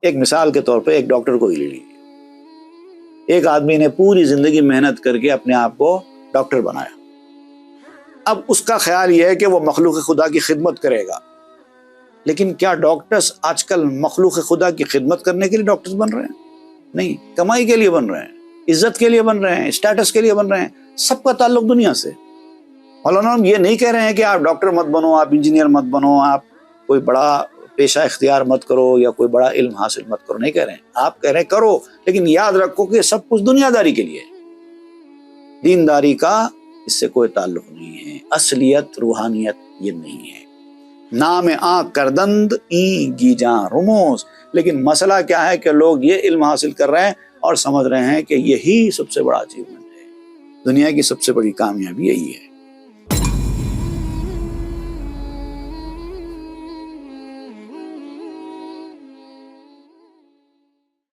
ایک مثال کے طور پہ ایک ڈاکٹر کو ہی لے لیجیے. ایک آدمی نے پوری زندگی محنت کر کے اپنے آپ کو ڈاکٹر بنایا. اب اس کا خیال یہ ہے کہ وہ مخلوق خدا کی خدمت کرے گا. لیکن کیا ڈاکٹرز آج کل مخلوق خدا کی خدمت کرنے کے لیے ڈاکٹرز بن رہے ہیں؟ نہیں. کمائی کے لیے بن رہے ہیں، عزت کے لیے بن رہے ہیں، اسٹیٹس کے لیے بن رہے ہیں. سب کا تعلق دنیا سے. مولانا ہم یہ نہیں کہہ رہے ہیں کہ آپ ڈاکٹر مت بنو، آپ انجینئر مت بنو، آپ کوئی بڑا پیشہ اختیار مت کرو یا کوئی بڑا علم حاصل مت کرو. نہیں کہہ رہے ہیں. آپ کہہ رہے ہیں کرو، لیکن یاد رکھو کہ سب کچھ دنیا داری کے لیے ہے. دینداری کا اس سے کوئی تعلق نہیں ہے. اصلیت روحانیت یہ نہیں ہے. نام آنکھ کردند این گی جان رموز. لیکن مسئلہ کیا ہے کہ لوگ یہ علم حاصل کر رہے ہیں اور سمجھ رہے ہیں کہ یہی سب سے بڑا اچیومنٹ ہے. دنیا کی سب سے بڑی کامیابی یہی ہے.